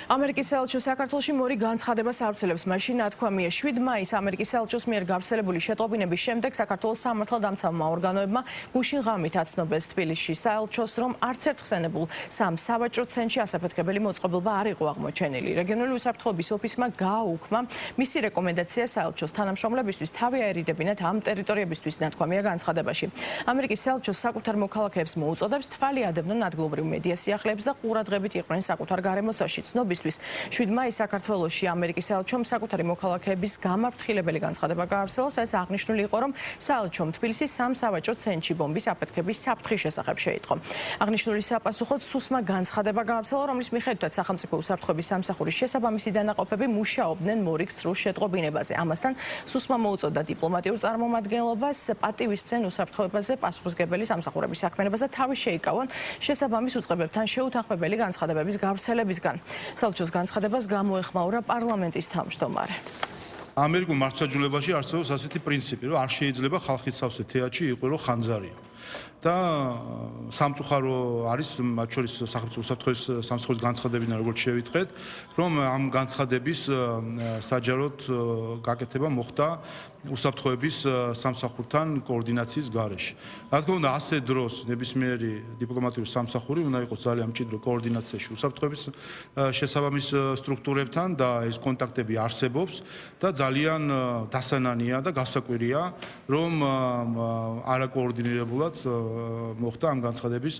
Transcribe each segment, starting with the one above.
ამერიკის საელჩო საქართველოში მორიგ განცხადებას ავრცელებს. მაშინ ნათქვამია 7 მაისს ამერიკის საელჩოს მიერ გავრცელებული შეტყობინების შემდეგ საქართველოს სამართალდამცავმა ორგანოებმა გუშინ ღამით აცნობეს თბილისში საელჩოს, რომ არც ერთ ხსენებულ სამ სავაჭრო ცენტრში ასაფეთქებელი მოწყობილობა არ იყო აღმოჩენილი. რეგიონული უსაფრთხოების ოფისმა გააუქმა მისი რეკომენდაცია საელჩოს თანამშრომლებისთვის თავი აერიდებინათ ამ ტერიტორიებისთვის ნათქვამია განცხადებაში. ამერიკის საელჩოს საკუთარ მოქალაქეებს მოუწოდებს თვალი ადევნონ ადგილობრივ მედია სიახლეებს და ყურადღებით იყვნენ საკუთარ გარემოცვაში. ცნობისთვის 7 მაისს საქართველოში ამერიკის საელჩომ საკუთარი მოქალაქეების გამაფრთხილებელი განცხადება გაავრცელა, სადაც აღნიშნული იყო, რომ საელჩომ თბილისის სამ სავაჭრო ცენტრში ბომბის აფეთქების საფრთხის შესახებ შეიტყო. აღნიშნული საპასუხოდ სუსმა განცხადება გაავრცელა, რომლის მიხედვითაც სახელმწიფო უსაფრთხოების სამსახურის შესაბამისი დანაყოფები მუშაობდნენ მორიგ სრულ შეტყობინებაზე. ამასთან სუსმა მოუწოდა დიპლომატიურ წარმომადგენლობას პატივისცენ უსაფრთხოებაზე პასუხისმგებელი სამსახურების საქმიანობას და თავი შეიკავონ შესაბამის უწყებებთან შეუთანხმებელი განცხადებების გავრცელებისგან. საელჩოს განცხადებას გამოეხმაურა პარლამენტის თავმჯდომარე. ამერიკულ მართლმსაჯულებაში არსებობს ასეთი პრინციპი, რომ არ შეიძლება ხალხის სავსე თეატრში იყვილო ხანძარია. და სამწუხარო არის მათ შორის სახელმწიფო უსაფრთხოების სამსახურის განცხადებიდან, როგორც შევიტყეთ, რომ ამ განცხადების საჯაროდ გაკეთება მოხდა უსაფრთხოების სამსახურთან კოორდინაციის გარეშე. რა თქმა უნდა, ასე დროს ნებისმიერი დიპლომატიური სამსახური უნდა იყოს ძალიან მჭიდრო კოორდინაციაში უსაფრთხოების შესაბამის სტრუქტურებთან და ეს კონტაქტები არსებობს და ძალიან დასანანია და გასაკვირია, რომ არაკოორდინირებულად მოხდა ამ განცხადების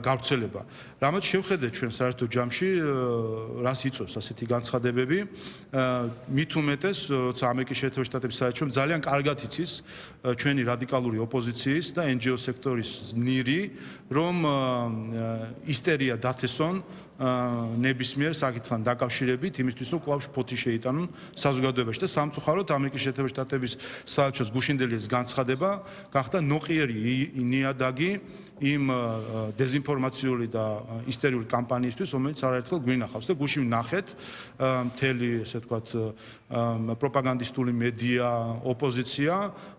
გავრცელება. რამაც შევხედეთ ჩვენ საერთო ჯამში, რას იწვევს ასეთი განცხადებები, მით უმეტეს, როცა ამერიკის შეერთებული შტატების საელჩომ ძალიან კარგად იცის ჩვენი რადიკალური ოპოზიციის და NGO სექტორის ნირი, რომ ისტერია დათესონ ნებისმიერ საკითხთან დაკავშირებით, იმისთვის რომ კვლავ შფოთი შეიტანონ საზოგადოებაში და სამწუხაროდ ამერიკის შეერთებული შტატების საელჩოს გუშინდელი ეს განცხადება გახდა ნოყიერი ნიადაგი იმ დეზინფორმაციული და ისტერიული კამპანიისთვის, რომელიც არაერთხელ გვინახავს და გუშინ ვნახეთ მთელი, ესე ვთქვათ, პროპაგანდისტული მედია, ოპოზიცია,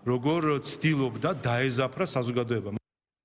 როგორ ცდილობდა დაეზაფრა საზოგადოება.